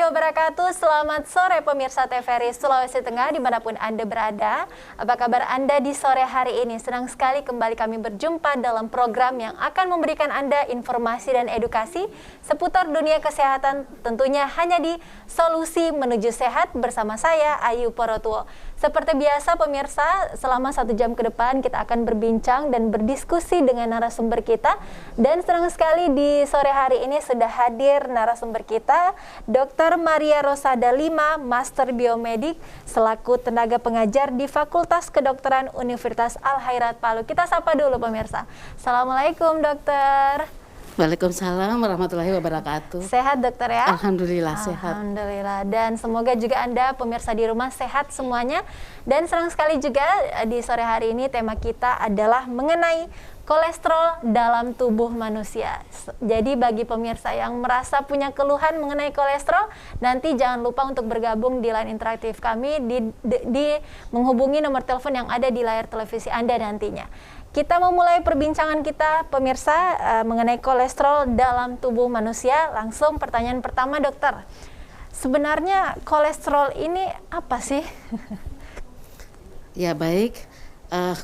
wabarakatuh. Selamat sore pemirsa TVRI Sulawesi Tengah dimanapun Anda berada. Apa kabar Anda di sore hari ini? Senang sekali kembali kami berjumpa dalam program yang akan memberikan Anda informasi dan edukasi seputar dunia kesehatan, tentunya hanya di Solusi Menuju Sehat bersama saya Ayu Porotuo. Seperti biasa pemirsa, selama 1 jam ke depan kita akan berbincang dan berdiskusi dengan narasumber kita. Dan senang sekali di sore hari ini sudah hadir narasumber kita, Dr. Maria Rosada Lima, Master Biomedik, selaku tenaga pengajar di Fakultas Kedokteran Universitas Al-Khairat Palu. Kita sapa dulu pemirsa. Assalamualaikum dokter. Waalaikumsalam warahmatullahi wabarakatuh. Sehat dokter ya? Alhamdulillah sehat. Alhamdulillah. Dan semoga juga Anda pemirsa di rumah sehat semuanya. Dan senang sekali juga di sore hari ini tema kita adalah mengenai kolesterol dalam tubuh manusia. Jadi bagi pemirsa yang merasa punya keluhan mengenai kolesterol, nanti jangan lupa untuk bergabung di line interaktif kami di menghubungi nomor telepon yang ada di layar televisi Anda nantinya. Kita memulai perbincangan kita pemirsa mengenai kolesterol dalam tubuh manusia. Langsung pertanyaan pertama dokter. Sebenarnya kolesterol ini apa sih? Ya baik,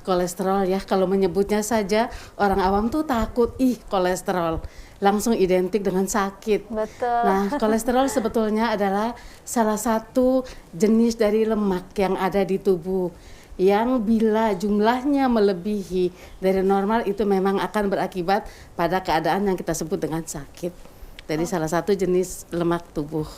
kolesterol ya kalau menyebutnya saja orang awam tuh takut kolesterol. Langsung identik dengan sakit. Betul. Nah, kolesterol sebetulnya adalah salah satu jenis dari lemak yang ada di tubuh, yang bila jumlahnya melebihi dari normal itu memang akan berakibat pada keadaan yang kita sebut dengan sakit. Jadi salah satu jenis lemak tubuh.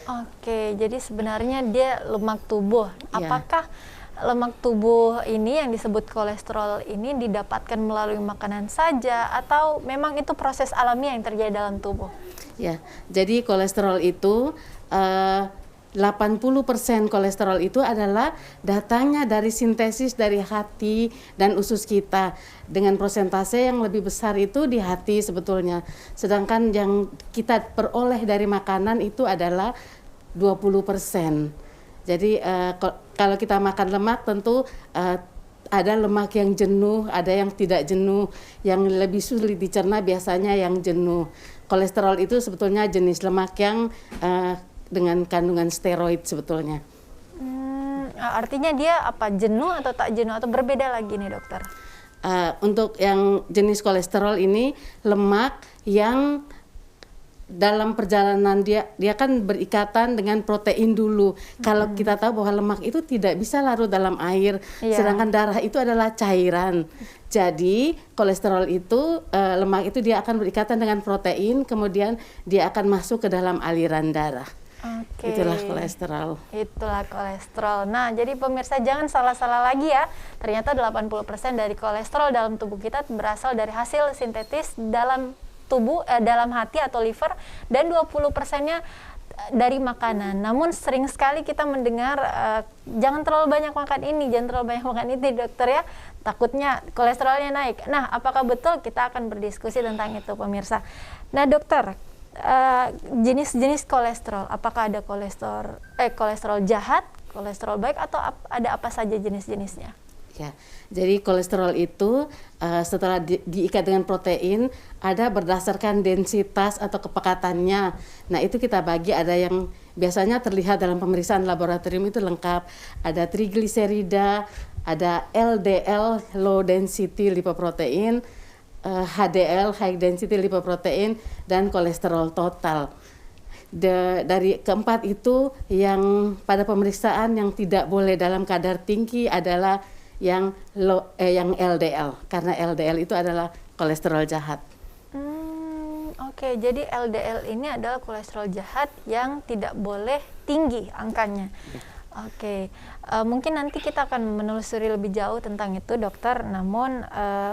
Oke, jadi sebenarnya dia lemak tubuh. Ya. Apakah lemak tubuh ini yang disebut kolesterol ini didapatkan melalui makanan saja atau memang itu proses alamiah yang terjadi dalam tubuh? Ya, jadi kolesterol itu 80% kolesterol itu adalah datangnya dari sintesis dari hati dan usus kita, dengan persentase yang lebih besar itu di hati sebetulnya. Sedangkan yang kita peroleh dari makanan itu adalah 20%. Jadi kalau kita makan lemak tentu ada lemak yang jenuh, ada yang tidak jenuh, yang lebih sulit dicerna biasanya yang jenuh. Kolesterol itu sebetulnya jenis lemak yang dengan kandungan steroid sebetulnya. Artinya dia apa, jenuh atau tak jenuh atau berbeda lagi nih dokter? Untuk yang jenis kolesterol ini lemak yang dalam perjalanan dia kan berikatan dengan protein dulu. Kalau kita tahu bahwa lemak itu tidak bisa larut dalam air, sedangkan darah itu adalah cairan. Jadi kolesterol itu lemak itu dia akan berikatan dengan protein, kemudian dia akan masuk ke dalam aliran darah. Oke. Itulah kolesterol. Itulah kolesterol. Nah, jadi pemirsa jangan salah-salah lagi ya. Ternyata 80% dari kolesterol dalam tubuh kita berasal dari hasil sintetis dalam tubuh, dalam hati atau liver, dan 20%-nya dari makanan. Namun sering sekali kita mendengar jangan terlalu banyak makan ini, jangan terlalu banyak makan itu dokter ya. Takutnya kolesterolnya naik. Nah, apakah betul? Kita akan berdiskusi tentang itu pemirsa. Nah, dokter, jenis-jenis kolesterol, apakah ada kolesterol jahat, kolesterol baik, atau ada apa saja jenis-jenisnya? Ya, jadi kolesterol itu setelah diikat dengan protein ada berdasarkan densitas atau kepekatannya. Nah itu kita bagi, ada yang biasanya terlihat dalam pemeriksaan laboratorium itu lengkap. Ada trigliserida, ada LDL low density lipoprotein, HDL high density lipoprotein, dan kolesterol total. Dari keempat itu yang pada pemeriksaan yang tidak boleh dalam kadar tinggi adalah yang LDL, karena LDL itu adalah kolesterol jahat. Oke, jadi LDL ini adalah kolesterol jahat yang tidak boleh tinggi angkanya. Oke, mungkin nanti kita akan menelusuri lebih jauh tentang itu dokter, namun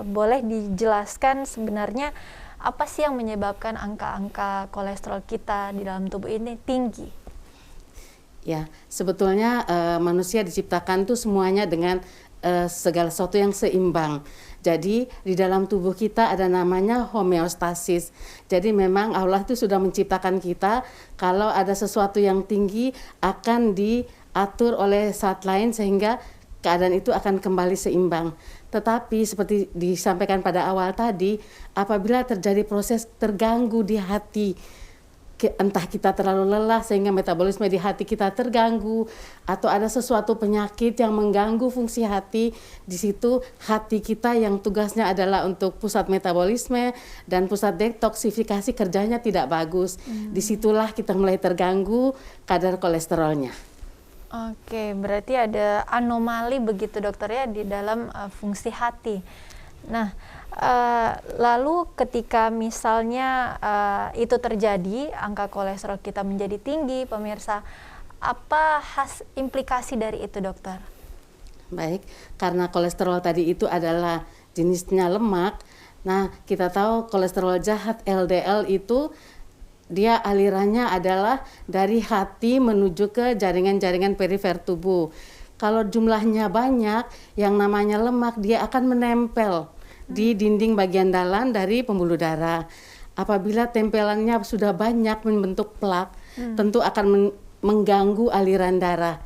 boleh dijelaskan sebenarnya apa sih yang menyebabkan angka-angka kolesterol kita di dalam tubuh ini tinggi? Ya, sebetulnya manusia diciptakan tuh semuanya dengan segala sesuatu yang seimbang. Jadi di dalam tubuh kita ada namanya homeostasis. Jadi memang Allah itu sudah menciptakan kita, kalau ada sesuatu yang tinggi akan diatur oleh zat lain sehingga keadaan itu akan kembali seimbang. Tetapi seperti disampaikan pada awal tadi, apabila terjadi proses terganggu di hati, entah kita terlalu lelah sehingga metabolisme di hati kita terganggu, atau ada sesuatu penyakit yang mengganggu fungsi hati, di situ hati kita yang tugasnya adalah untuk pusat metabolisme dan pusat detoksifikasi kerjanya tidak bagus. Disitulah kita mulai terganggu kadar kolesterolnya. Oke, berarti ada anomali begitu dokter ya di dalam fungsi hati. Nah, lalu ketika misalnya itu terjadi, angka kolesterol kita menjadi tinggi, pemirsa, apa implikasi dari itu dokter? Baik, karena kolesterol tadi itu adalah jenisnya lemak. Nah, kita tahu kolesterol jahat LDL itu dia alirannya adalah dari hati menuju ke jaringan-jaringan perifer tubuh. Kalau jumlahnya banyak, yang namanya lemak dia akan menempel di dinding bagian dalam dari pembuluh darah. Apabila tempelannya sudah banyak membentuk plak, tentu akan mengganggu aliran darah.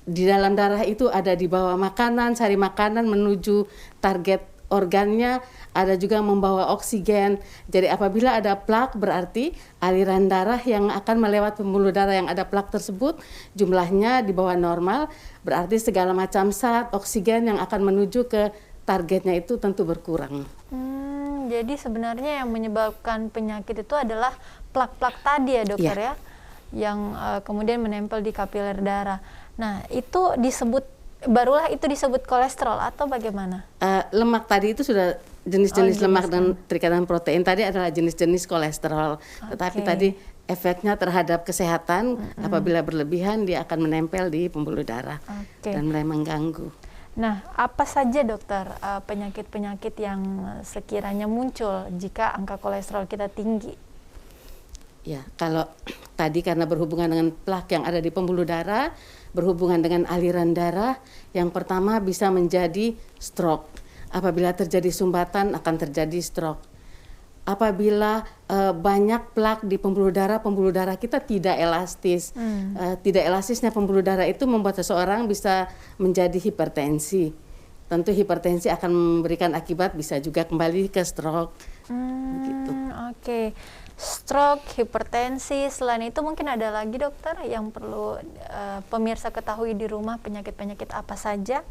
Di dalam darah itu ada di bawah makanan, sari makanan menuju target organnya, ada juga membawa oksigen. Jadi apabila ada plak berarti aliran darah yang akan melewati pembuluh darah yang ada plak tersebut jumlahnya di bawah normal, berarti segala macam zat oksigen yang akan menuju ke targetnya itu tentu berkurang. Jadi sebenarnya yang menyebabkan penyakit itu adalah plak-plak tadi ya dokter ya, yang kemudian menempel di kapiler darah. Nah itu barulah itu disebut kolesterol atau bagaimana? Lemak tadi itu sudah jenis-jenis lemak dan terikatan protein tadi adalah jenis-jenis kolesterol. Tetapi tadi efeknya terhadap kesehatan apabila berlebihan dia akan menempel di pembuluh darah dan mulai mengganggu. Nah, apa saja dokter penyakit-penyakit yang sekiranya muncul jika angka kolesterol kita tinggi? Ya, kalau tadi karena berhubungan dengan plak yang ada di pembuluh darah, berhubungan dengan aliran darah, yang pertama bisa menjadi stroke. Apabila terjadi sumbatan akan terjadi stroke. Apabila banyak plak di pembuluh darah kita tidak elastis. Tidak elastisnya pembuluh darah itu membuat seseorang bisa menjadi hipertensi. Tentu hipertensi akan memberikan akibat bisa juga kembali ke stroke. Begitu. Stroke, hipertensi, selain itu mungkin ada lagi dokter yang perlu pemirsa ketahui di rumah, penyakit-penyakit apa saja?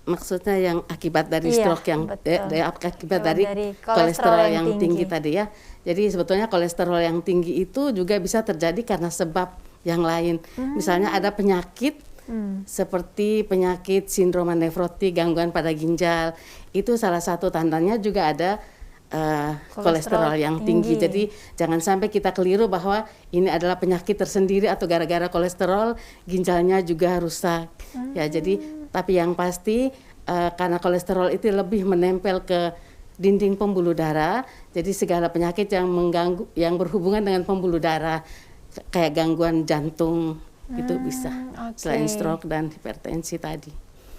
Maksudnya yang akibat dari stroke yang akibat dari kolesterol yang tinggi tadi ya. Jadi sebetulnya kolesterol yang tinggi itu juga bisa terjadi karena sebab yang lain. Misalnya ada penyakit seperti penyakit sindroma nefrotik, gangguan pada ginjal. Itu salah satu tandanya juga ada kolesterol yang tinggi. Jadi jangan sampai kita keliru bahwa ini adalah penyakit tersendiri atau gara-gara kolesterol ginjalnya juga rusak. Ya, jadi tapi yang pasti karena kolesterol itu lebih menempel ke dinding pembuluh darah, jadi segala penyakit yang mengganggu yang berhubungan dengan pembuluh darah kayak gangguan jantung itu bisa selain stroke dan hipertensi tadi.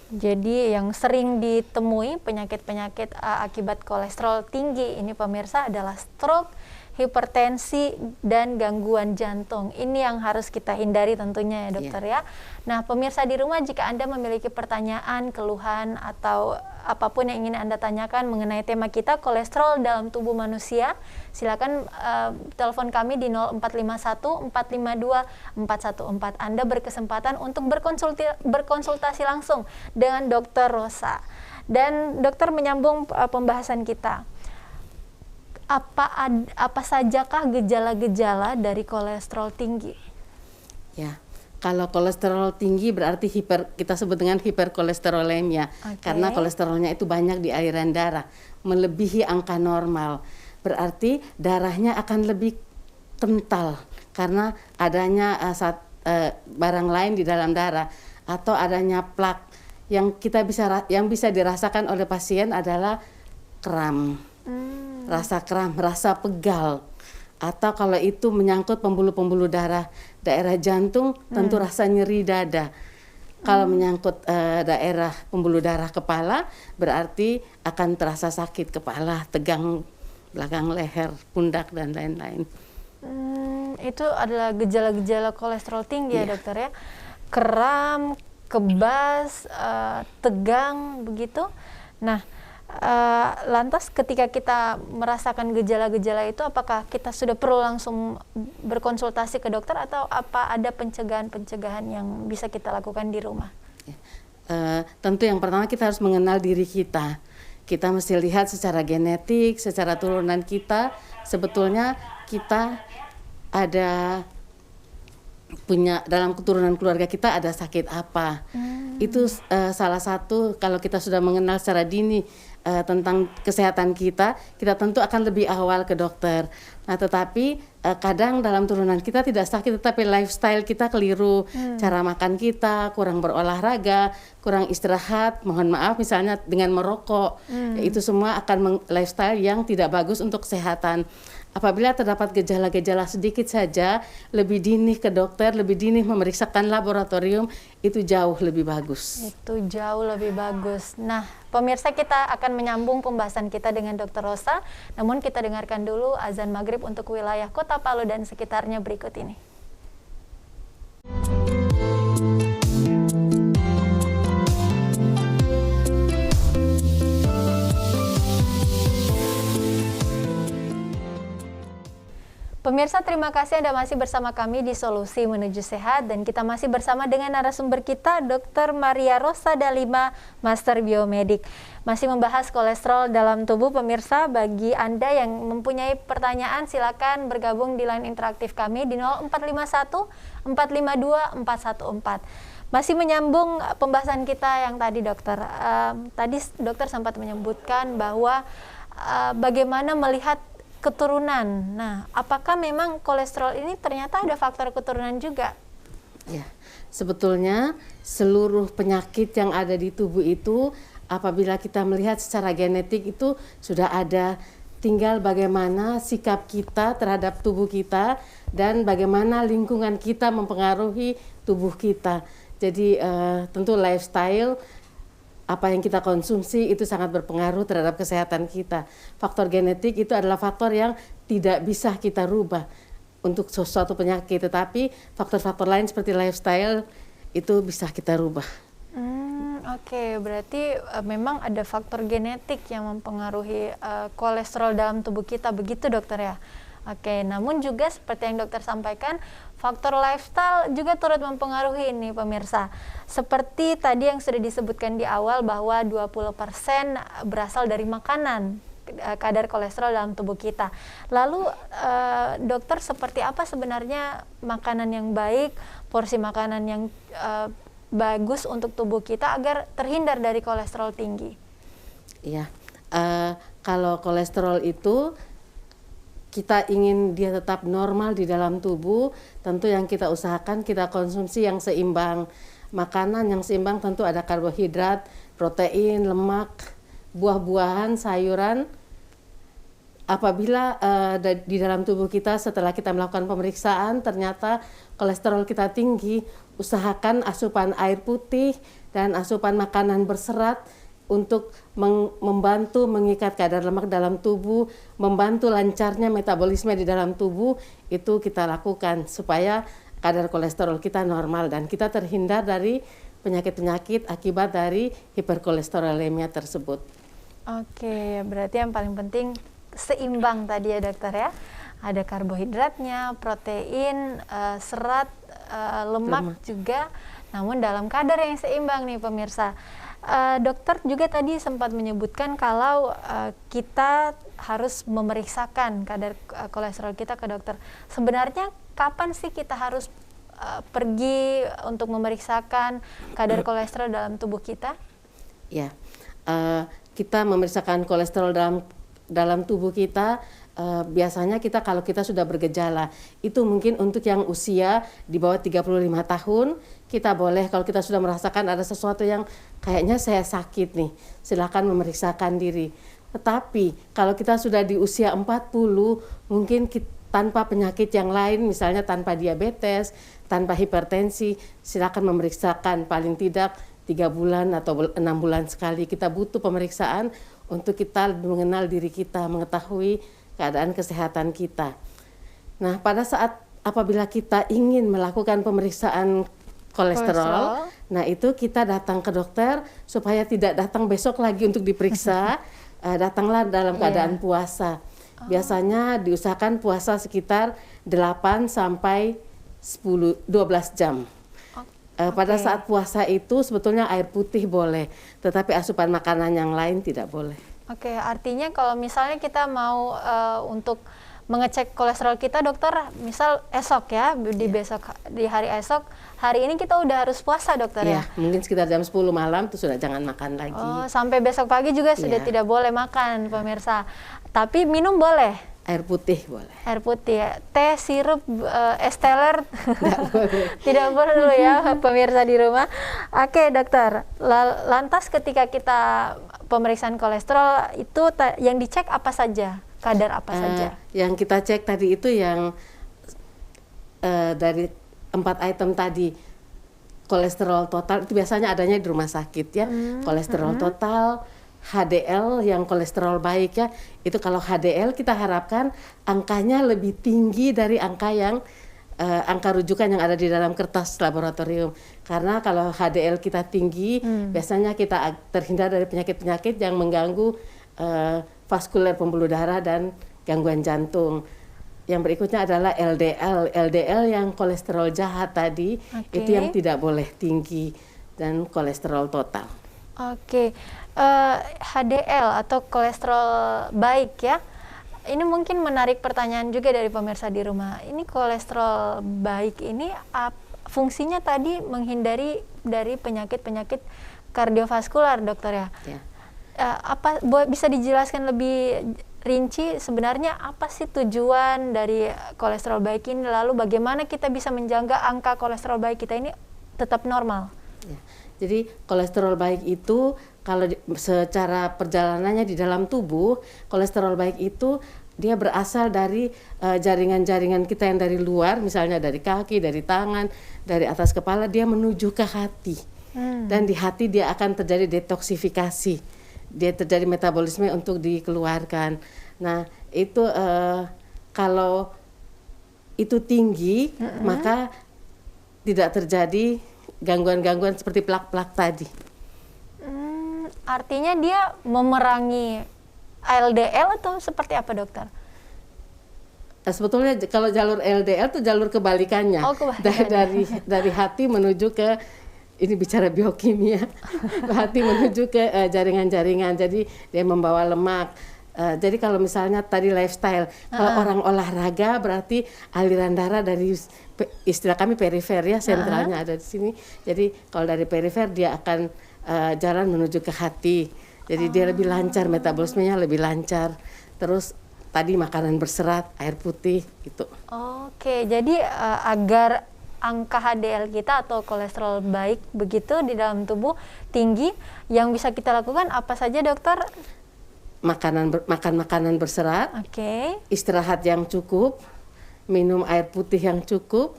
Jadi yang sering ditemui penyakit-penyakit akibat kolesterol tinggi ini pemirsa adalah stroke, hipertensi, dan gangguan jantung. Ini yang harus kita hindari tentunya ya dokter ya. Nah pemirsa di rumah jika Anda memiliki pertanyaan, keluhan, atau apapun yang ingin Anda tanyakan mengenai tema kita kolesterol dalam tubuh manusia, silakan telepon kami di 0451 452 414. Anda berkesempatan untuk berkonsultasi langsung dengan Dr. Rosa. Dan dokter menyambung pembahasan kita. Apa sajakah gejala-gejala dari kolesterol tinggi? Ya, kalau kolesterol tinggi berarti kita sebut dengan hiperkolesterolemia, karena kolesterolnya itu banyak di aliran darah, melebihi angka normal. Berarti darahnya akan lebih kental karena adanya barang lain di dalam darah atau adanya plak. Yang bisa dirasakan oleh pasien adalah kram. Rasa kram, rasa pegal, atau kalau itu menyangkut pembuluh-pembuluh darah daerah jantung tentu rasa nyeri dada. Kalau menyangkut daerah pembuluh darah kepala berarti akan terasa sakit kepala, tegang belakang leher, pundak dan lain-lain. Itu adalah gejala-gejala kolesterol tinggi ya dokter ya. Kram, kebas, tegang begitu. Nah Lantas ketika kita merasakan gejala-gejala itu, apakah kita sudah perlu langsung berkonsultasi ke dokter atau apa ada pencegahan-pencegahan yang bisa kita lakukan di rumah? Tentu yang pertama kita harus mengenal diri kita. Kita mesti lihat secara genetik, secara turunan kita, sebetulnya kita ada punya dalam keturunan keluarga kita ada sakit apa. Itu salah satu kalau kita sudah mengenal secara dini tentang kesehatan kita tentu akan lebih awal ke dokter. Nah, tetapi kadang dalam turunan kita tidak sakit, tetapi lifestyle kita keliru, cara makan kita kurang berolahraga, kurang istirahat, mohon maaf misalnya dengan merokok, itu semua akan lifestyle yang tidak bagus untuk kesehatan. Apabila terdapat gejala-gejala sedikit saja, lebih dini ke dokter, lebih dini memeriksakan laboratorium, itu jauh lebih bagus. Itu jauh lebih bagus. Nah, pemirsa, kita akan menyambung pembahasan kita dengan Dr. Rosa, namun kita dengarkan dulu azan maghrib untuk wilayah Kota Palu dan sekitarnya berikut ini. Pemirsa, terima kasih Anda masih bersama kami di Solusi Menuju Sehat, dan kita masih bersama dengan narasumber kita, Dr. Maria Rosa Dalima, Master Biomedik. Masih membahas kolesterol dalam tubuh. Pemirsa, bagi Anda yang mempunyai pertanyaan, silakan bergabung di line interaktif kami di 0451 452 414. Masih menyambung pembahasan kita yang tadi, dokter. Tadi dokter sempat menyebutkan bahwa bagaimana melihat keturunan. Nah, apakah memang kolesterol ini ternyata ada faktor keturunan juga? Ya, sebetulnya seluruh penyakit yang ada di tubuh itu apabila kita melihat secara genetik itu sudah ada. Tinggal bagaimana sikap kita terhadap tubuh kita dan bagaimana lingkungan kita mempengaruhi tubuh kita. Jadi tentu lifestyle, apa yang kita konsumsi itu sangat berpengaruh terhadap kesehatan kita. Faktor genetik itu adalah faktor yang tidak bisa kita rubah untuk sesuatu penyakit, tetapi faktor-faktor lain seperti lifestyle itu bisa kita rubah. Oke, berarti memang ada faktor genetik yang mempengaruhi kolesterol dalam tubuh kita, begitu dokter ya? Oke, namun juga seperti yang dokter sampaikan, faktor lifestyle juga turut mempengaruhi ini pemirsa. Seperti tadi yang sudah disebutkan di awal bahwa 20% berasal dari makanan, kadar kolesterol dalam tubuh kita. Lalu dokter, seperti apa sebenarnya makanan yang baik, porsi makanan yang bagus untuk tubuh kita agar terhindar dari kolesterol tinggi? Iya, kalau kolesterol itu kita ingin dia tetap normal di dalam tubuh, tentu yang kita usahakan kita konsumsi yang seimbang. Makanan yang seimbang tentu ada karbohidrat, protein, lemak, buah-buahan, sayuran. Apabila di dalam tubuh kita setelah kita melakukan pemeriksaan ternyata kolesterol kita tinggi, usahakan asupan air putih dan asupan makanan berserat untuk membantu mengikat kadar lemak dalam tubuh, membantu lancarnya metabolisme di dalam tubuh, itu kita lakukan supaya kadar kolesterol kita normal dan kita terhindar dari penyakit-penyakit akibat dari hiperkolesterolemia tersebut. Oke, berarti yang paling penting seimbang tadi ya dokter ya. Ada karbohidratnya, protein, serat, lemak juga, namun dalam kadar yang seimbang nih pemirsa. Dokter juga tadi sempat menyebutkan kalau kita harus memeriksakan kadar kolesterol kita ke dokter. Sebenarnya kapan sih kita harus pergi untuk memeriksakan kadar kolesterol dalam tubuh kita? Ya, kita memeriksakan kolesterol dalam tubuh kita. Biasanya kita kalau kita sudah bergejala, itu mungkin untuk yang usia di bawah 35 tahun, kita boleh kalau kita sudah merasakan ada sesuatu yang kayaknya saya sakit nih, silakan memeriksakan diri. Tetapi kalau kita sudah di usia 40, mungkin tanpa penyakit yang lain, misalnya tanpa diabetes, tanpa hipertensi, silakan memeriksakan paling tidak 3 bulan atau 6 bulan sekali. Kita butuh pemeriksaan untuk kita mengenal diri kita, mengetahui keadaan kesehatan kita. Nah, pada saat apabila kita ingin melakukan pemeriksaan kolesterol, Nah itu kita datang ke dokter supaya tidak datang besok lagi untuk diperiksa, datanglah dalam keadaan puasa. Biasanya diusahakan puasa sekitar 8 sampai 12 jam. Pada saat puasa itu sebetulnya air putih boleh, tetapi asupan makanan yang lain tidak boleh. Oke, artinya kalau misalnya kita mau untuk mengecek kolesterol kita, dokter, misal esok ya, di hari esok, hari ini kita udah harus puasa, dokter ya? Mungkin sekitar jam 10 malam itu sudah jangan makan lagi. Oh, sampai besok pagi juga sudah tidak boleh makan, pemirsa. Tapi minum boleh? Air putih boleh. Air putih ya. Teh, sirup, es teler tidak boleh dulu ya, pemirsa di rumah. Oke, dokter. Lantas ketika kita pemeriksaan kolesterol itu yang dicek apa saja? Kadar apa saja? Yang kita cek tadi itu yang dari 4 item tadi. Kolesterol total itu biasanya adanya di rumah sakit ya. Kolesterol total, HDL yang kolesterol baik ya. Itu kalau HDL kita harapkan angkanya lebih tinggi dari angka yang angka rujukan yang ada di dalam kertas laboratorium. Karena kalau HDL kita tinggi, biasanya kita terhindar dari penyakit-penyakit yang mengganggu vaskuler pembuluh darah dan gangguan jantung. Yang berikutnya adalah LDL. LDL yang kolesterol jahat tadi, itu yang tidak boleh tinggi, dan kolesterol total. Oke, HDL atau kolesterol baik ya. Ini mungkin menarik pertanyaan juga dari pemirsa di rumah. Ini kolesterol baik ini fungsinya tadi menghindari dari penyakit-penyakit kardiovaskular, dokter ya. Bisa dijelaskan lebih rinci sebenarnya apa sih tujuan dari kolesterol baik ini, lalu bagaimana kita bisa menjaga angka kolesterol baik kita ini tetap normal? Ya. Jadi kolesterol baik itu kalau secara perjalanannya di dalam tubuh, kolesterol baik itu dia berasal dari jaringan-jaringan kita yang dari luar, misalnya dari kaki, dari tangan, dari atas kepala, dia menuju ke hati. Dan di hati dia akan terjadi detoksifikasi. Dia terjadi metabolisme untuk dikeluarkan. Nah, itu kalau itu tinggi, maka tidak terjadi gangguan-gangguan seperti plak-plak tadi. Artinya dia memerangi LDL atau seperti apa, dokter? Sebetulnya kalau jalur LDL itu jalur kebalikannya. Dari hati menuju ke, ini bicara biokimia, hati menuju ke jaringan-jaringan, jadi dia membawa lemak. Jadi kalau misalnya tadi lifestyle, kalau orang olahraga berarti aliran darah dari istilah kami perifer ya, sentralnya ada di sini. Jadi kalau dari perifer dia akan jalan menuju ke hati. Jadi dia lebih lancar, metabolismenya lebih lancar. Terus tadi makanan berserat, air putih gitu. Oke, jadi agar angka HDL kita atau kolesterol baik begitu di dalam tubuh tinggi, yang bisa kita lakukan apa saja, dokter? Makan makanan berserat, istirahat yang cukup, minum air putih yang cukup,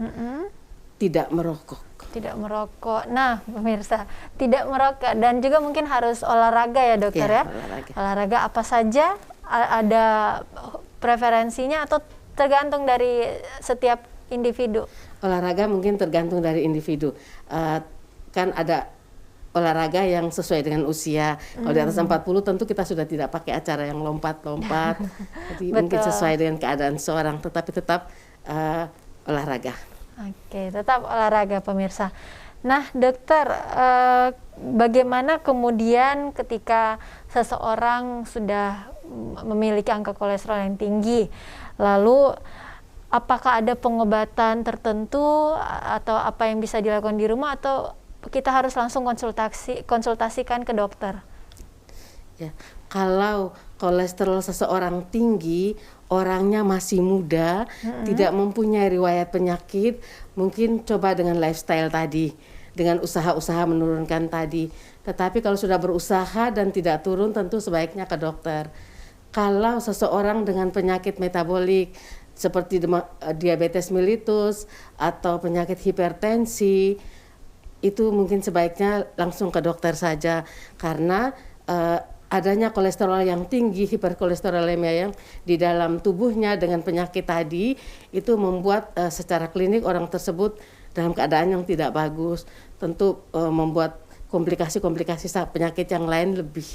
tidak merokok. Tidak merokok. Nah, pemirsa, tidak merokok dan juga mungkin harus olahraga ya, dokter ya. Olahraga apa saja? Ada preferensinya atau tergantung dari setiap individu? Olahraga mungkin tergantung dari individu. Kan ada olahraga yang sesuai dengan usia. Kalau di atas 40 tentu kita sudah tidak pakai acara yang lompat-lompat. Jadi mungkin sesuai dengan keadaan seorang, tetapi tetap olahraga. Oke, tetap olahraga, pemirsa. Nah, dokter, bagaimana kemudian ketika seseorang sudah memiliki angka kolesterol yang tinggi, lalu apakah ada pengobatan tertentu atau apa yang bisa dilakukan di rumah, atau kita harus langsung konsultasikan ke dokter? Ya, kalau kolesterol seseorang tinggi, orangnya masih muda, tidak mempunyai riwayat penyakit, mungkin coba dengan lifestyle tadi, dengan usaha-usaha menurunkan tadi. Tetapi kalau sudah berusaha dan tidak turun, tentu sebaiknya ke dokter. Kalau seseorang dengan penyakit metabolik seperti diabetes mellitus atau penyakit hipertensi, itu mungkin sebaiknya langsung ke dokter saja, karena adanya kolesterol yang tinggi, hiperkolesterolemia yang di dalam tubuhnya dengan penyakit tadi, itu membuat secara klinik orang tersebut dalam keadaan yang tidak bagus, tentu membuat komplikasi-komplikasi penyakit yang lain lebih.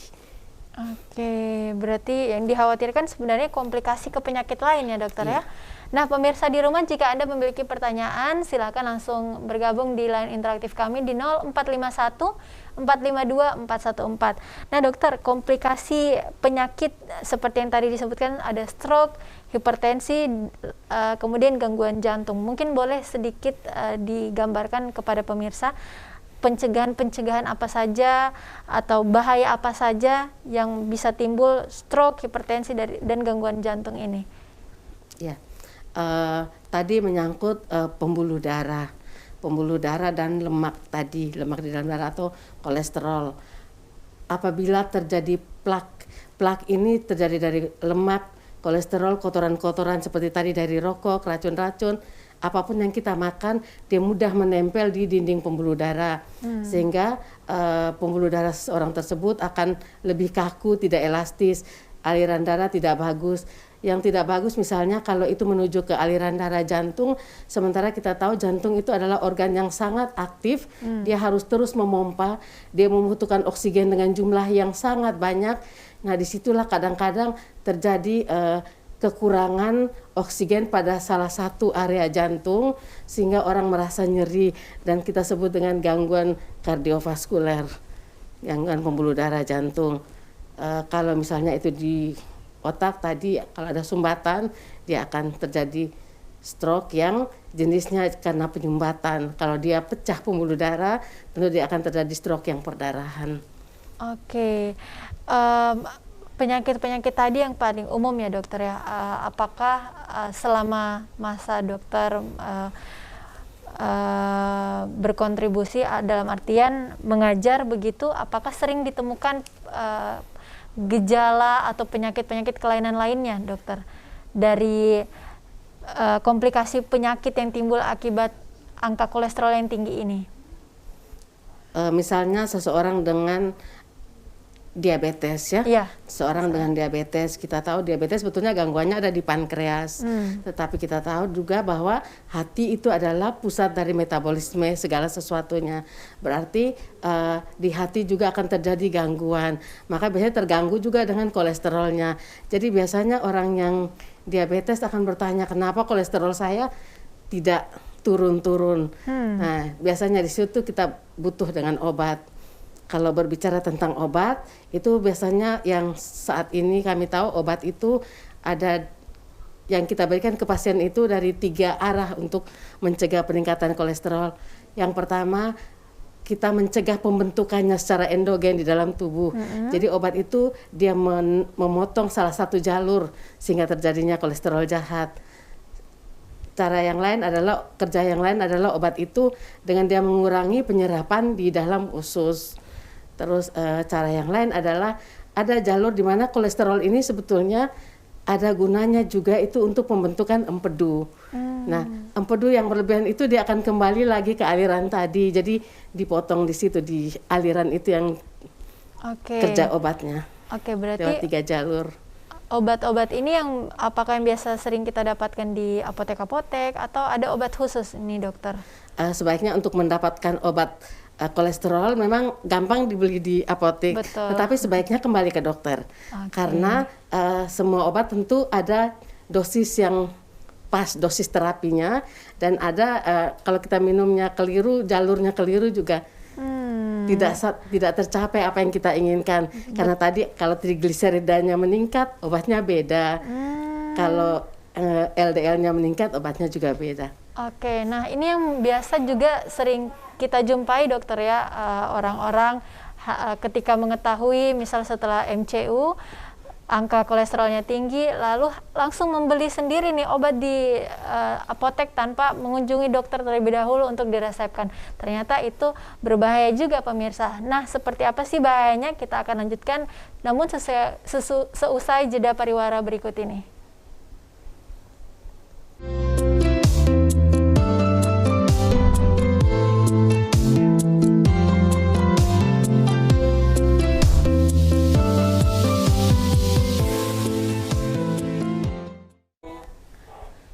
Oke, berarti yang dikhawatirkan sebenarnya komplikasi ke penyakit lain ya dokter ya. Nah pemirsa di rumah, jika Anda memiliki pertanyaan silakan langsung bergabung di line interaktif kami di 0451 452 414. Nah dokter, komplikasi penyakit seperti yang tadi disebutkan ada stroke, hipertensi, kemudian gangguan jantung. Mungkin boleh sedikit digambarkan kepada pemirsa pencegahan apa saja atau bahaya apa saja yang bisa timbul stroke, hipertensi dan gangguan jantung ini? Ya, tadi menyangkut pembuluh darah dan lemak tadi, lemak di dalam darah atau kolesterol. Apabila terjadi plak ini terjadi dari lemak, kolesterol, kotoran-kotoran seperti tadi dari rokok, racun-racun. Apapun yang kita makan, dia mudah menempel di dinding pembuluh darah, sehingga pembuluh darah seorang tersebut akan lebih kaku, tidak elastis, aliran darah tidak bagus. Yang tidak bagus misalnya kalau itu menuju ke aliran darah jantung, sementara kita tahu jantung itu adalah organ yang sangat aktif, dia harus terus memompa, dia membutuhkan oksigen dengan jumlah yang sangat banyak. Nah disitulah kadang-kadang terjadi kekurangan oksigen pada salah satu area jantung sehingga orang merasa nyeri dan kita sebut dengan gangguan kardiovaskuler, gangguan pembuluh darah jantung. Kalau misalnya itu di otak tadi, kalau ada sumbatan dia akan terjadi stroke yang jenisnya karena penyumbatan. Kalau dia pecah pembuluh darah, tentu dia akan terjadi stroke yang perdarahan. Oke. Penyakit-penyakit tadi yang paling umum ya dokter ya, apakah selama masa dokter berkontribusi dalam artian mengajar begitu, apakah sering ditemukan gejala atau penyakit-penyakit kelainan lainnya dokter dari komplikasi penyakit yang timbul akibat angka kolesterol yang tinggi ini? Misalnya seseorang dengan diabetes ya. Seorang dengan diabetes, kita tahu diabetes sebetulnya gangguannya ada di pankreas. Tetapi kita tahu juga bahwa hati itu adalah pusat dari metabolisme segala sesuatunya. Berarti di hati juga akan terjadi gangguan. Maka biasanya terganggu juga dengan kolesterolnya. Jadi biasanya orang yang diabetes akan bertanya, kenapa kolesterol saya tidak turun-turun. Nah, biasanya di situ kita butuh dengan obat. Kalau berbicara tentang obat, itu biasanya yang saat ini kami tahu obat itu ada yang kita berikan ke pasien itu dari 3 arah untuk mencegah peningkatan kolesterol. Yang pertama, kita mencegah pembentukannya secara endogen di dalam tubuh. Jadi obat itu dia memotong salah satu jalur sehingga terjadinya kolesterol jahat. Kerja yang lain adalah obat itu dengan dia mengurangi penyerapan di dalam usus. Terus cara yang lain adalah ada jalur di mana kolesterol ini sebetulnya ada gunanya juga itu untuk pembentukan empedu. Nah, empedu yang berlebihan itu dia akan kembali lagi ke aliran tadi. Jadi dipotong di situ di aliran itu yang kerja obatnya. Berarti lewat 3 jalur. Obat-obat ini yang apakah yang biasa sering kita dapatkan di apotek-apotek atau ada obat khusus ini dokter? Sebaiknya untuk mendapatkan obat kolesterol memang gampang dibeli di apotek, tetapi sebaiknya kembali ke dokter. Karena semua obat tentu ada dosis yang pas, dosis terapinya, dan ada kalau kita minumnya keliru, jalurnya keliru juga tidak tercapai apa yang kita inginkan. Karena tadi kalau trigliseridanya meningkat, obatnya beda. Kalau LDL-nya meningkat, obatnya juga beda. Nah ini yang biasa juga sering kita jumpai dokter ya, orang-orang ketika mengetahui misal setelah MCU angka kolesterolnya tinggi lalu langsung membeli sendiri nih obat di apotek tanpa mengunjungi dokter terlebih dahulu untuk diresepkan. Ternyata itu berbahaya juga pemirsa. Nah seperti apa sih bahayanya, kita akan lanjutkan namun seusai jeda pariwara berikut ini.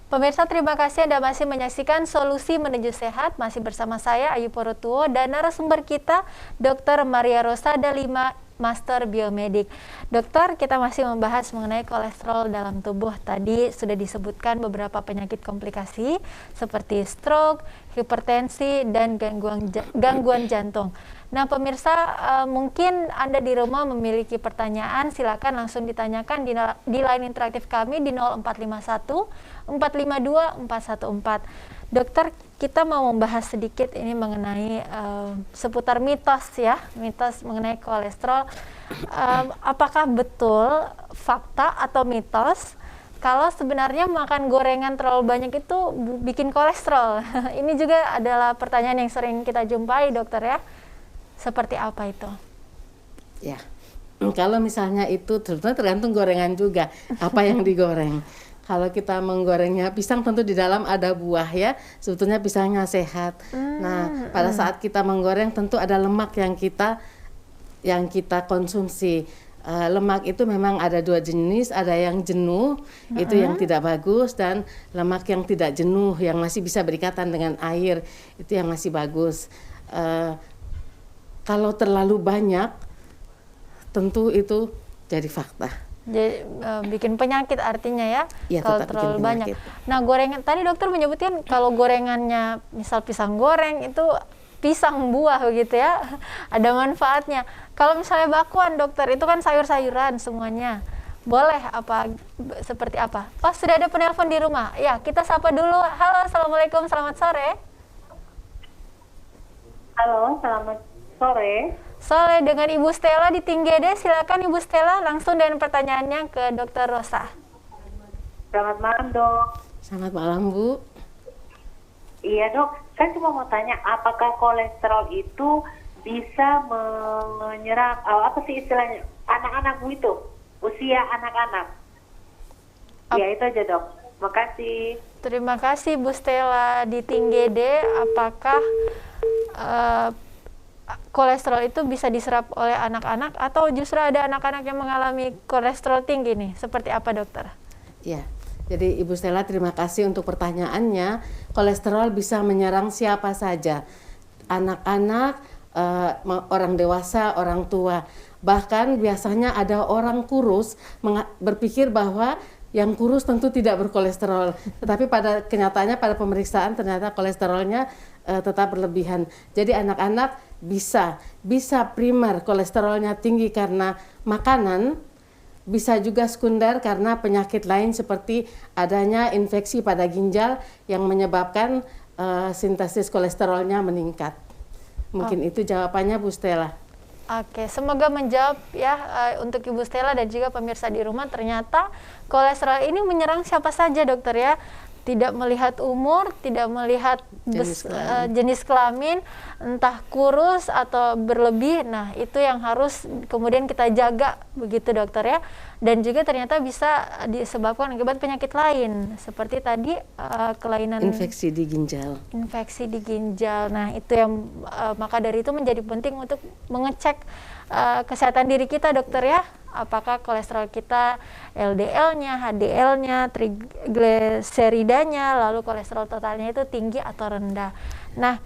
Pemirsa, terima kasih Anda masih menyaksikan Solusi Menuju Sehat. Masih bersama saya, Ayu Porotuo, dan narasumber kita, Dr. Maria Rosa Dalima, Master Biomedik. Dokter, kita masih membahas mengenai kolesterol dalam tubuh. Tadi sudah disebutkan beberapa penyakit komplikasi seperti stroke, hipertensi, dan gangguan jantung. Nah, pemirsa, mungkin Anda di rumah memiliki pertanyaan, silakan langsung ditanyakan di line interaktif kami di 0451 452 414. Dokter, kita mau membahas sedikit ini mengenai seputar mitos ya, mitos mengenai kolesterol. Apakah betul fakta atau mitos kalau sebenarnya makan gorengan terlalu banyak itu bikin kolesterol? Ini juga adalah pertanyaan yang sering kita jumpai, dokter ya. Seperti apa itu? Ya, kalau misalnya itu tergantung gorengan juga, apa yang digoreng. Kalau kita menggorengnya pisang, tentu di dalam ada buah ya, sebetulnya pisangnya sehat. Nah, pada saat kita menggoreng tentu ada lemak yang kita konsumsi. Lemak itu memang ada dua jenis, ada yang jenuh, itu yang tidak bagus, dan lemak yang tidak jenuh, yang masih bisa berikatan dengan air, itu yang masih bagus. Kalau terlalu banyak, tentu itu jadi fakta. Jadi bikin penyakit artinya ya, kalau terlalu banyak. Nah, gorengan tadi dokter menyebutkan kalau gorengannya misal pisang goreng itu pisang buah gitu ya, ada manfaatnya. Kalau misalnya bakwan dokter, itu kan sayur-sayuran semuanya. Boleh apa seperti apa? Oh, sudah ada penelpon di rumah. Ya, kita sapa dulu. Halo, assalamualaikum, selamat sore. Halo, selamat sore. Sore dengan Ibu Stella di Tinggede. Silakan Ibu Stella langsung dengan pertanyaannya ke Dr. Rosa. Selamat malam, Dok. Selamat malam, Bu. Iya, Dok. Saya cuma mau tanya, apakah kolesterol itu bisa menyerang, apa sih istilahnya, anak-anak itu, usia anak-anak? Ya, itu aja, Dok. Makasih. Terima kasih Bu Stella di Tinggede. Apakah kolesterol itu bisa diserap oleh anak-anak atau justru ada anak-anak yang mengalami kolesterol tinggi nih? Seperti apa, dokter? Ya, jadi Ibu Stella terima kasih untuk pertanyaannya. Kolesterol bisa menyerang siapa saja, anak-anak, orang dewasa, orang tua. Bahkan biasanya ada orang kurus berpikir bahwa yang kurus tentu tidak berkolesterol, tetapi pada kenyataannya pada pemeriksaan ternyata kolesterolnya tetap berlebihan. Jadi anak-anak bisa primer kolesterolnya tinggi karena makanan, bisa juga sekunder karena penyakit lain seperti adanya infeksi pada ginjal yang menyebabkan sintesis kolesterolnya meningkat. Mungkin itu jawabannya, Bu Stella. Oke, semoga menjawab ya untuk Ibu Stella dan juga pemirsa di rumah. Ternyata kolesterol ini menyerang siapa saja, dokter ya. Tidak melihat umur, tidak melihat jenis kelamin, entah kurus atau berlebih. Nah, itu yang harus kemudian kita jaga, begitu dokter ya. Dan juga ternyata bisa disebabkan akibat penyakit lain, seperti tadi kelainan infeksi di ginjal. Infeksi di ginjal. Nah, itu yang maka dari itu menjadi penting untuk mengecek kesehatan diri kita, dokter ya. Apakah kolesterol kita LDL-nya, HDL-nya, trigliseridanya, lalu kolesterol totalnya itu tinggi atau rendah. Nah,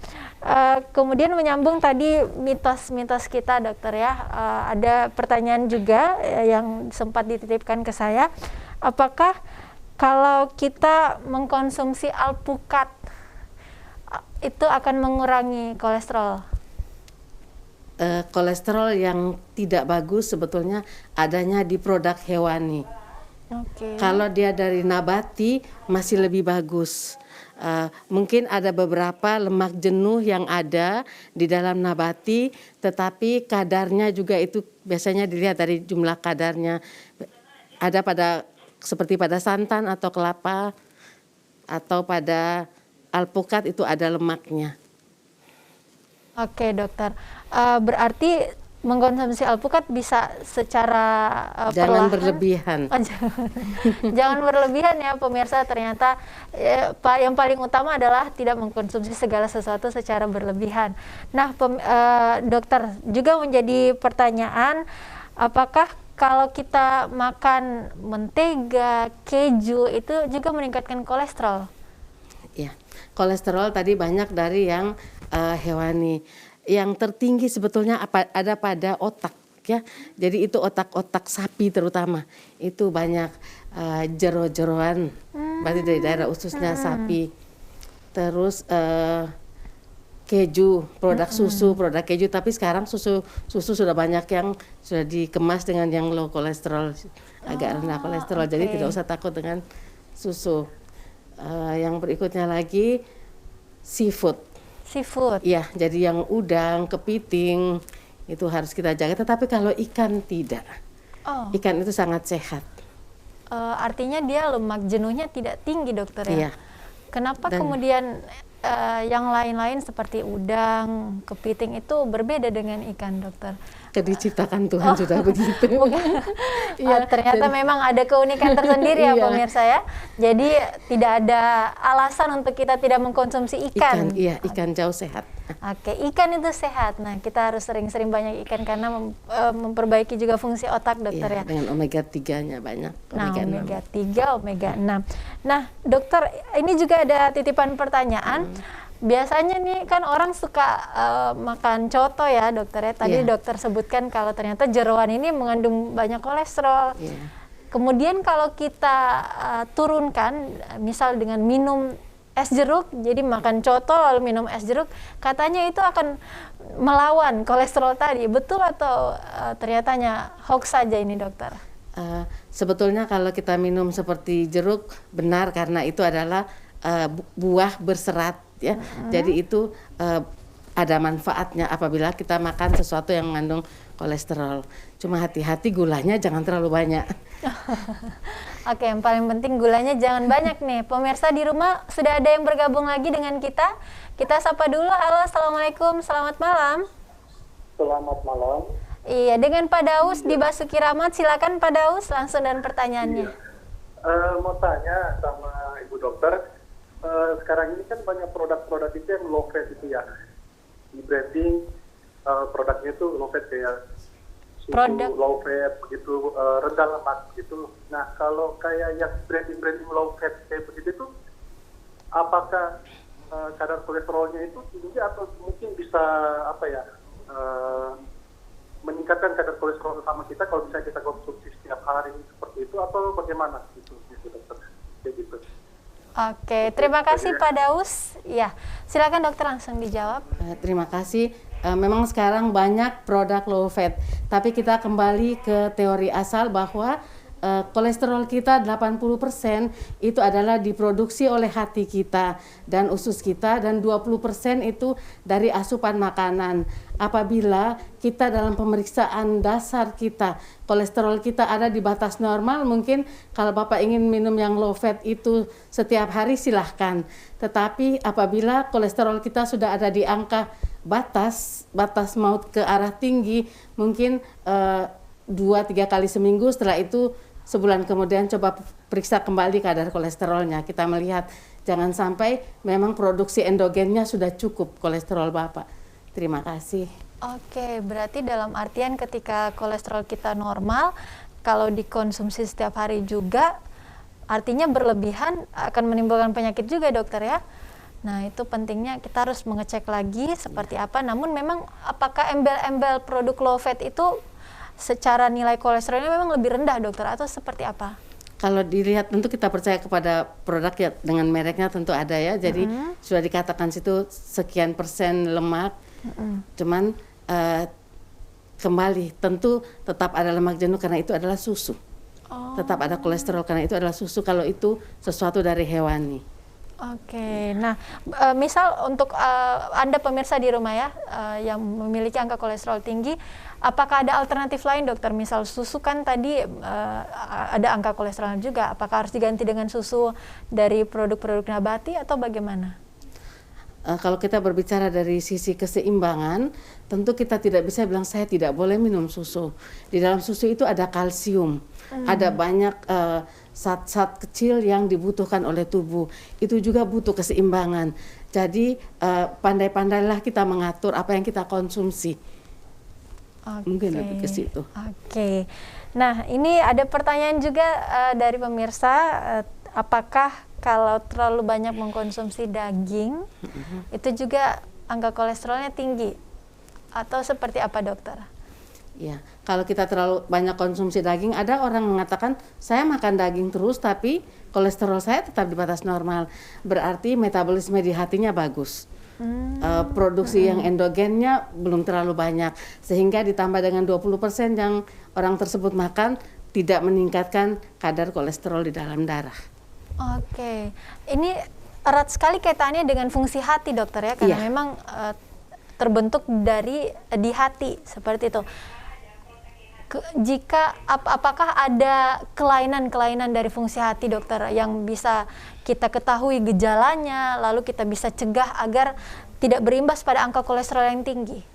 kemudian menyambung tadi mitos-mitos kita, dokter ya. Ada pertanyaan juga yang sempat dititipkan ke saya. Apakah kalau kita mengkonsumsi alpukat itu akan mengurangi kolesterol? Kolesterol yang tidak bagus sebetulnya adanya di produk hewani. Kalau dia dari nabati masih lebih bagus. Mungkin ada beberapa lemak jenuh yang ada di dalam nabati, tetapi kadarnya juga itu biasanya dilihat dari jumlah kadarnya. Ada seperti pada santan atau kelapa atau pada alpukat itu ada lemaknya. Oke, dokter. Berarti mengkonsumsi alpukat bisa secara jangan perlahan. Berlebihan. Jangan berlebihan ya pemirsa. Ternyata yang paling utama adalah tidak mengkonsumsi segala sesuatu secara berlebihan. Nah, dokter, juga menjadi pertanyaan, apakah kalau kita makan mentega, keju itu juga meningkatkan kolesterol. Ya, kolesterol tadi banyak dari yang hewani. Yang tertinggi sebetulnya ada pada otak ya. Jadi itu otak-otak sapi terutama. Itu banyak jero-jeroan, berarti dari daerah ususnya sapi. Terus keju, produk susu, produk keju. Tapi sekarang susu sudah banyak yang sudah dikemas dengan yang low kolesterol, agak rendah kolesterol. Jadi tidak usah takut dengan susu. Yang berikutnya lagi seafood. Ya, jadi yang udang, kepiting itu harus kita jaga. Tetapi kalau ikan tidak, ikan itu sangat sehat. Artinya dia lemak jenuhnya tidak tinggi, dokter ya. Iya. Kenapa kemudian yang lain-lain seperti udang, kepiting itu berbeda dengan ikan, dokter? Diciptakan Tuhan sudah begitu. Ternyata memang ada keunikan tersendiri ya pemirsa ya. Jadi tidak ada alasan untuk kita tidak mengkonsumsi ikan. Ikan jauh sehat. Oke, ikan itu sehat. Nah, kita harus sering-sering banyak ikan karena memperbaiki juga fungsi otak, dokter ya. Dengan omega 3-nya banyak. Omega 3, omega 6. Nah, dokter, ini juga ada titipan pertanyaan. Biasanya nih kan orang suka makan coto ya, dokter ya. Tadi dokter sebutkan kalau ternyata jeroan ini mengandung banyak kolesterol. Kemudian kalau kita turunkan, misal dengan minum es jeruk, jadi makan coto lalu minum es jeruk, katanya itu akan melawan kolesterol tadi. Betul atau ternyatanya hoax saja ini, dokter? Sebetulnya kalau kita minum seperti jeruk, benar karena itu adalah buah berserat ya. Jadi itu ada manfaatnya apabila kita makan sesuatu yang mengandung kolesterol. Cuma hati-hati gulanya jangan terlalu banyak. Oke, yang paling penting gulanya jangan banyak nih. Pemirsa di rumah sudah ada yang bergabung lagi dengan kita. Kita sapa dulu. Halo, assalamualaikum, selamat malam. Selamat malam. Iya, dengan Pak Daus di Basuki Rahmat. Silakan Pak Daus langsung dan pertanyaannya. Mau tanya sama Ibu Dokter. Sekarang ini kan banyak produk-produk itu yang low fat itu ya, di branding produknya itu low fat kayak susu low fat begitu, rendah lemak gitu. Nah kalau kayak yang branding low fat kayak begitu itu, apakah kadar kolesterolnya itu tinggi atau mungkin bisa meningkatkan kadar kolesterol sama kita kalau misalnya kita konsumsi setiap hari seperti itu, atau bagaimana gitu dokter? Kayak gitu. Oke, terima kasih Pak Daus. Ya, silakan dokter langsung dijawab. Terima kasih. Memang sekarang banyak produk low fat, tapi kita kembali ke teori asal bahwa kolesterol kita 80% itu adalah diproduksi oleh hati kita dan usus kita, dan 20% itu dari asupan makanan. Apabila kita dalam pemeriksaan dasar kita, kolesterol kita ada di batas normal, mungkin kalau Bapak ingin minum yang low fat itu setiap hari silahkan. Tetapi apabila kolesterol kita sudah ada di angka batas mau ke arah tinggi, mungkin 2-3 kali seminggu, setelah itu sebulan kemudian coba periksa kembali kadar kolesterolnya. Kita melihat jangan sampai memang produksi endogennya sudah cukup kolesterol Bapak. Terima kasih. Oke, berarti dalam artian ketika kolesterol kita normal, kalau dikonsumsi setiap hari juga, artinya berlebihan akan menimbulkan penyakit juga, dokter ya. Nah, itu pentingnya kita harus mengecek lagi seperti apa. Namun memang apakah embel-embel produk low fat itu secara nilai kolesterolnya memang lebih rendah, dokter, atau seperti apa? Kalau dilihat tentu kita percaya kepada produk ya, dengan mereknya tentu ada ya. Jadi sudah dikatakan situ sekian persen lemak. Cuman kembali tentu tetap ada lemak jenuh karena itu adalah susu. Tetap ada kolesterol karena itu adalah susu kalau itu sesuatu dari hewani. Oke, nah misal untuk Anda pemirsa di rumah ya yang memiliki angka kolesterol tinggi, apakah ada alternatif lain, dokter? Misal susu kan tadi ada angka kolesterol juga, apakah harus diganti dengan susu dari produk-produk nabati atau bagaimana? Kalau kita berbicara dari sisi keseimbangan, tentu kita tidak bisa bilang saya tidak boleh minum susu. Di dalam susu itu ada kalsium, ada banyak zat-zat kecil yang dibutuhkan oleh tubuh. Itu juga butuh keseimbangan. Jadi pandai-pandailah kita mengatur apa yang kita konsumsi. Mungkin lebih ke situ. Oke. Nah, ini ada pertanyaan juga dari pemirsa, apakah kalau terlalu banyak mengkonsumsi daging itu juga angka kolesterolnya tinggi atau seperti apa, dokter? Ya, kalau kita terlalu banyak konsumsi daging, ada orang mengatakan saya makan daging terus tapi kolesterol saya tetap di batas normal. Berarti metabolisme di hatinya bagus. Produksi yang endogennya belum terlalu banyak, sehingga ditambah dengan 20% yang orang tersebut makan tidak meningkatkan kadar kolesterol di dalam darah. Oke, ini erat sekali kaitannya dengan fungsi hati, dokter, ya, karena memang terbentuk di hati seperti itu. Apakah ada kelainan-kelainan dari fungsi hati, dokter, yang bisa kita ketahui gejalanya, lalu kita bisa cegah agar tidak berimbas pada angka kolesterol yang tinggi?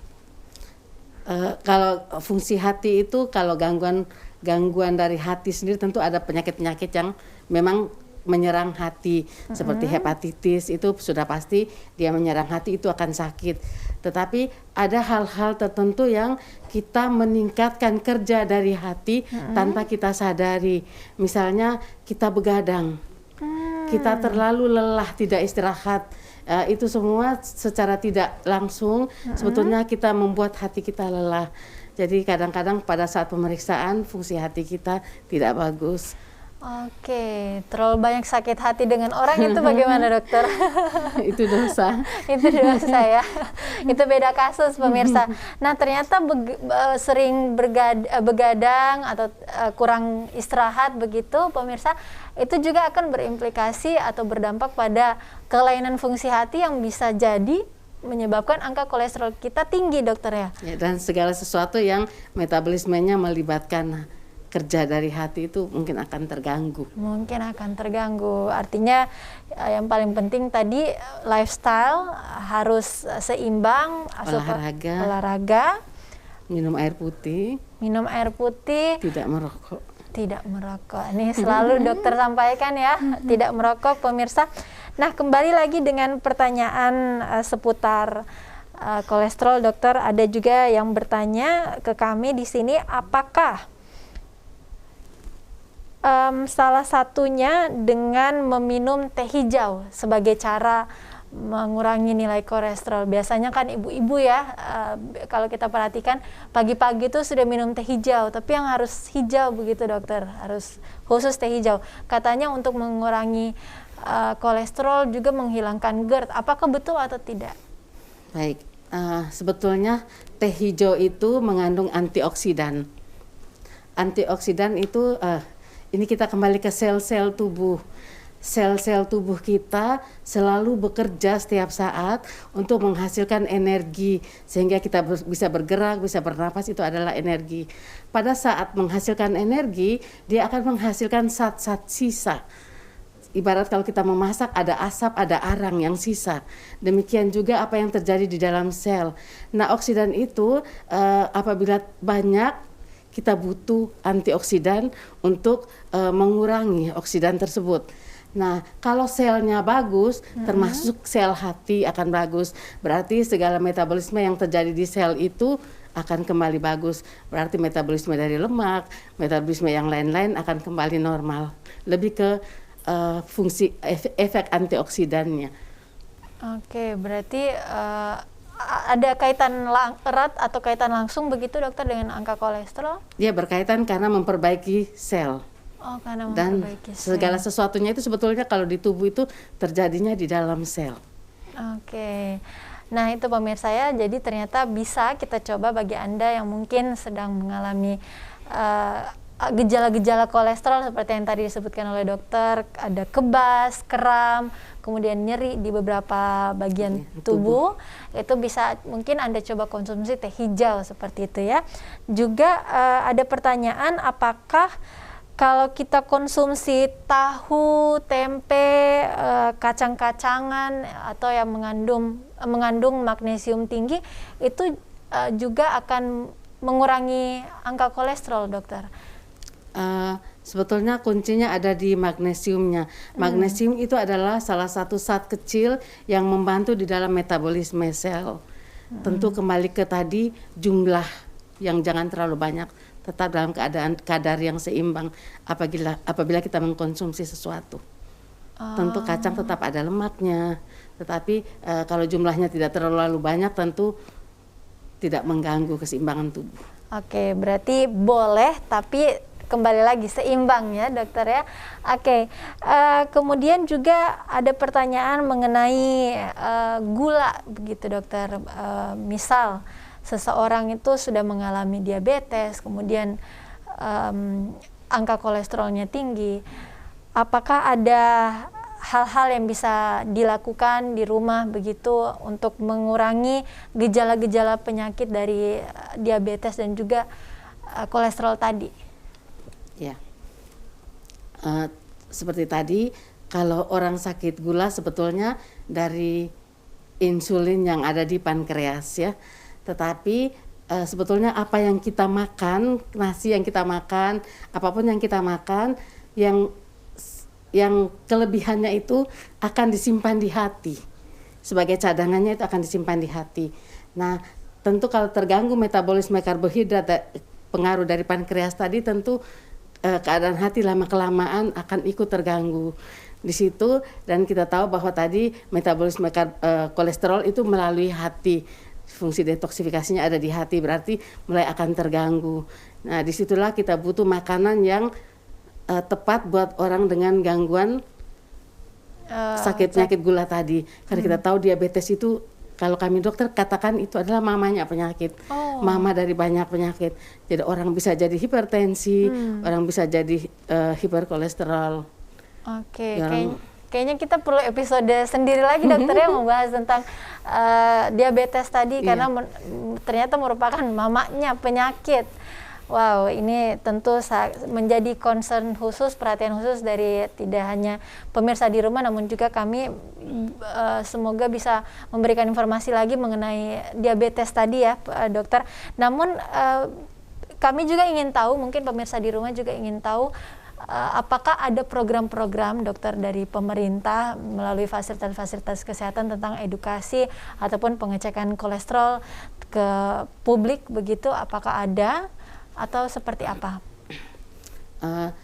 Kalau fungsi hati itu, kalau gangguan dari hati sendiri tentu ada penyakit-penyakit yang memang menyerang hati, seperti hepatitis, itu sudah pasti dia menyerang hati, itu akan sakit. Tetapi ada hal-hal tertentu yang kita meningkatkan kerja dari hati tanpa kita sadari. Misalnya kita begadang, kita terlalu lelah, tidak istirahat. Itu semua secara tidak langsung sebetulnya kita membuat hati kita lelah. Jadi kadang-kadang pada saat pemeriksaan fungsi hati kita tidak bagus. Oke, terlalu banyak sakit hati dengan orang itu bagaimana, dokter? Itu dosa. Itu dosa, ya. Itu beda kasus, pemirsa. Nah, ternyata sering begadang atau kurang istirahat begitu, pemirsa, itu juga akan berimplikasi atau berdampak pada kelainan fungsi hati yang bisa jadi menyebabkan angka kolesterol kita tinggi, dokter, ya. Ya, dan segala sesuatu yang metabolismenya melibatkan kerja dari hati itu mungkin akan terganggu. Mungkin akan terganggu. Artinya yang paling penting tadi lifestyle harus seimbang, olahraga, minum air putih, tidak merokok. Tidak merokok. Ini selalu dokter sampaikan, ya, tidak merokok, pemirsa. Nah, kembali lagi dengan pertanyaan seputar kolesterol, dokter. Ada juga yang bertanya ke kami di sini, apakah salah satunya dengan meminum teh hijau sebagai cara mengurangi nilai kolesterol. Biasanya kan ibu-ibu, ya, kalau kita perhatikan pagi-pagi tuh sudah minum teh hijau, tapi yang harus hijau begitu, dokter, harus khusus teh hijau. Katanya untuk mengurangi kolesterol, juga menghilangkan GERD. Apakah betul atau tidak? Baik, sebetulnya teh hijau itu mengandung antioksidan. Antioksidan itu ini kita kembali ke sel-sel tubuh. Sel-sel tubuh kita selalu bekerja setiap saat untuk menghasilkan energi, sehingga kita bisa bergerak, bisa bernapas, itu adalah energi. Pada saat menghasilkan energi, dia akan menghasilkan zat-zat sisa. Ibarat kalau kita memasak, ada asap, ada arang yang sisa. Demikian juga apa yang terjadi di dalam sel. Nah, oksidan itu apabila banyak, kita butuh antioksidan untuk mengurangi oksidan tersebut. Nah, kalau selnya bagus, termasuk sel hati akan bagus. Berarti segala metabolisme yang terjadi di sel itu akan kembali bagus. Berarti metabolisme dari lemak, metabolisme yang lain-lain akan kembali normal. Lebih ke fungsi efek antioksidannya. Oke, berarti ada kaitan erat atau kaitan langsung begitu, dokter, dengan angka kolesterol? Ya, berkaitan karena memperbaiki sel. Oh, karena dan memperbaiki sel. Segala sesuatunya itu sebetulnya kalau di tubuh itu terjadinya di dalam sel. Oke. Nah, itu pemirsa, ya, jadi ternyata bisa kita coba bagi Anda yang mungkin sedang mengalami gejala-gejala kolesterol seperti yang tadi disebutkan oleh dokter, ada kebas, kram, kemudian nyeri di beberapa bagian tubuh. Itu bisa mungkin Anda coba konsumsi teh hijau seperti itu, ya. Juga ada pertanyaan, apakah kalau kita konsumsi tahu, tempe, kacang-kacangan atau yang mengandung magnesium tinggi itu juga akan mengurangi angka kolesterol, dokter? Sebetulnya kuncinya ada di magnesiumnya. Magnesium itu adalah salah satu zat kecil yang membantu di dalam metabolisme sel. Tentu kembali ke tadi jumlah yang jangan terlalu banyak, tetap dalam keadaan kadar yang seimbang apabila kita mengkonsumsi sesuatu. Tentu kacang tetap ada lemaknya, tetapi kalau jumlahnya tidak terlalu banyak tentu tidak mengganggu keseimbangan tubuh. Oke, berarti boleh tapi kembali lagi seimbang ya dokter ya. Oke, kemudian juga ada pertanyaan mengenai gula begitu dokter. Misal seseorang itu sudah mengalami diabetes, kemudian angka kolesterolnya tinggi, apakah ada hal-hal yang bisa dilakukan di rumah begitu untuk mengurangi gejala-gejala penyakit dari diabetes dan juga kolesterol tadi? Ya, seperti tadi, kalau orang sakit gula sebetulnya dari insulin yang ada di pankreas ya. Tetapi sebetulnya apa yang kita makan, nasi yang kita makan, apapun yang kita makan, yang kelebihannya itu akan disimpan di hati. Sebagai cadangannya itu akan disimpan di hati. Nah, tentu kalau terganggu metabolisme karbohidrat, pengaruh dari pankreas tadi, tentu keadaan hati lama-kelamaan akan ikut terganggu di situ. Dan kita tahu bahwa tadi metabolisme kolesterol itu melalui hati, fungsi detoksifikasinya ada di hati, berarti mulai akan terganggu. Nah, disitulah kita butuh makanan yang tepat buat orang dengan gangguan sakit penyakit gula tadi. Karena kita tahu diabetes itu, kalau kami dokter katakan itu adalah mamanya penyakit, mama dari banyak penyakit. Jadi orang bisa jadi hipertensi, orang bisa jadi hiperkolesterol. Oke, kayaknya kita perlu episode sendiri lagi dokter ya membahas tentang diabetes tadi karena ternyata merupakan mamanya penyakit. Wow, ini tentu menjadi concern khusus, perhatian khusus dari tidak hanya pemirsa di rumah, namun juga kami semoga bisa memberikan informasi lagi mengenai diabetes tadi ya, dokter. Namun kami juga ingin tahu, mungkin pemirsa di rumah juga ingin tahu, apakah ada program-program dokter dari pemerintah melalui fasilitas-fasilitas kesehatan tentang edukasi ataupun pengecekan kolesterol ke publik begitu, apakah ada? Atau seperti apa?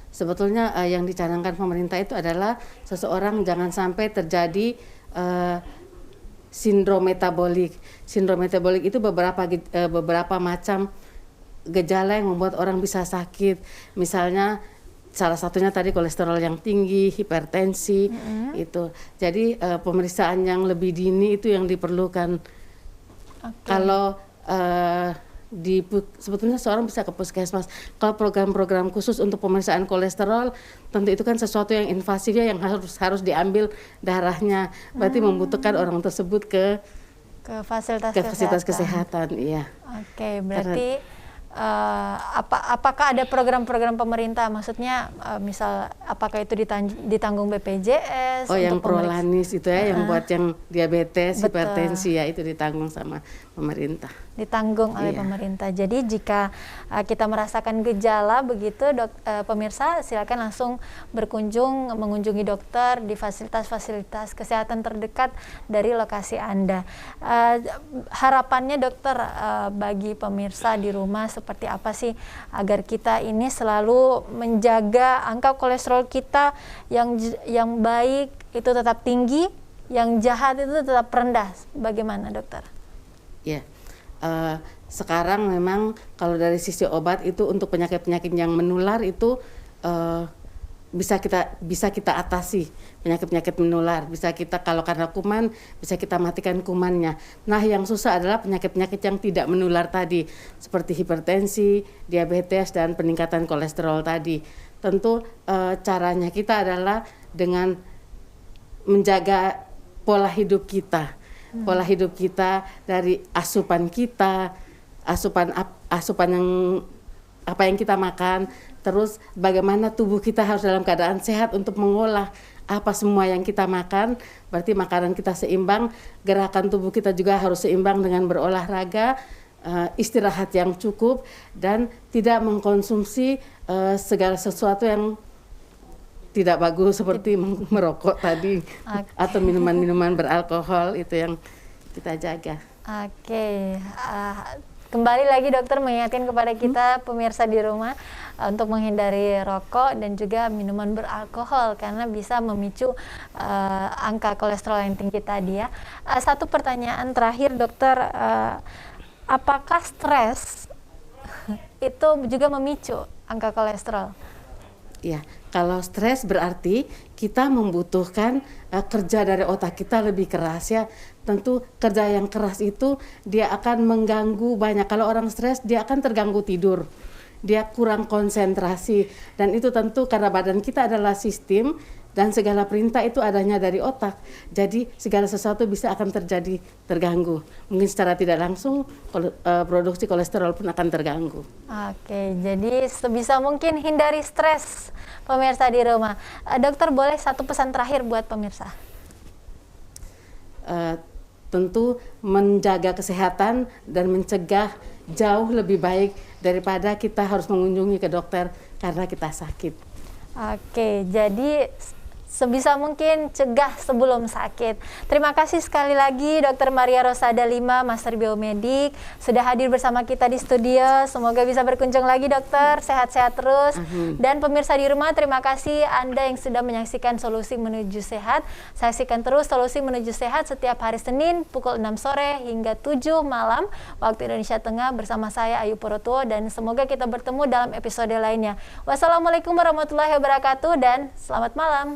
Sebetulnya yang dicanangkan pemerintah itu adalah seseorang jangan sampai terjadi sindrom metabolik. Sindrom metabolik itu beberapa macam gejala yang membuat orang bisa sakit. Misalnya salah satunya tadi kolesterol yang tinggi, hipertensi itu. Jadi pemeriksaan yang lebih dini itu yang diperlukan. Kalau sebetulnya seorang bisa ke puskesmas. Kalau program-program khusus untuk pemeriksaan kolesterol, tentu itu kan sesuatu yang invasif ya, yang harus diambil darahnya. Berarti membutuhkan orang tersebut ke fasilitas kesehatan. Iya. Oke, berarti apakah ada program-program pemerintah? Maksudnya misal apakah itu ditanggung BPJS? Yang Prolanis itu ya, yang buat yang diabetes, hipertensi ya, itu ditanggung sama pemerintah. Ditanggung oleh pemerintah. Jadi jika kita merasakan gejala begitu, pemirsa silakan langsung mengunjungi dokter di fasilitas-fasilitas kesehatan terdekat dari lokasi Anda. Harapannya dokter bagi pemirsa di rumah seperti apa sih agar kita ini selalu menjaga angka kolesterol kita yang baik itu tetap tinggi, yang jahat itu tetap rendah. Bagaimana dokter? Ya. Sekarang memang kalau dari sisi obat itu untuk penyakit-penyakit yang menular itu bisa kita atasi penyakit-penyakit menular. Bisa kita, kalau karena kuman, bisa kita matikan kumannya. Nah, yang susah adalah penyakit-penyakit yang tidak menular tadi, seperti hipertensi, diabetes, dan peningkatan kolesterol tadi. Tentu caranya kita adalah dengan menjaga pola hidup kita. Pola hidup kita dari asupan kita, asupan yang apa yang kita makan, terus bagaimana tubuh kita harus dalam keadaan sehat untuk mengolah apa semua yang kita makan. Berarti makanan kita seimbang, gerakan tubuh kita juga harus seimbang dengan berolahraga, istirahat yang cukup, dan tidak mengkonsumsi segala sesuatu yang tidak bagus seperti merokok tadi atau minuman-minuman beralkohol, itu yang kita jaga. Oke. Kembali lagi dokter mengingatkan kepada kita pemirsa di rumah untuk menghindari rokok dan juga minuman beralkohol karena bisa memicu angka kolesterol yang tinggi tadi ya. Satu pertanyaan terakhir dokter, apakah stres itu juga memicu angka kolesterol? Ya, kalau stres berarti kita membutuhkan kerja dari otak kita lebih keras ya. Tentu kerja yang keras itu dia akan mengganggu banyak. Kalau orang stres dia akan terganggu tidur, dia kurang konsentrasi, dan itu tentu karena badan kita adalah sistem dan segala perintah itu adanya dari otak. Jadi segala sesuatu bisa akan terjadi terganggu. Mungkin secara tidak langsung produksi kolesterol pun akan terganggu. Oke, jadi sebisa mungkin hindari stres pemirsa di rumah. Dokter, boleh satu pesan terakhir buat pemirsa? Tentu menjaga kesehatan dan mencegah jauh lebih baik daripada kita harus mengunjungi ke dokter karena kita sakit. Oke, jadi sebisa mungkin cegah sebelum sakit. Terima kasih sekali lagi Dr. Maria Rosada Lima, Master Biomedik, sudah hadir bersama kita di studio. Semoga bisa berkunjung lagi dokter, sehat-sehat terus. Dan pemirsa di rumah, terima kasih Anda yang sudah menyaksikan Solusi Menuju Sehat. Saksikan terus Solusi Menuju Sehat setiap hari Senin pukul 6 sore hingga 7 malam waktu Indonesia Tengah bersama saya Ayu Porotuo, dan semoga kita bertemu dalam episode lainnya. Wassalamualaikum warahmatullahi wabarakatuh dan selamat malam.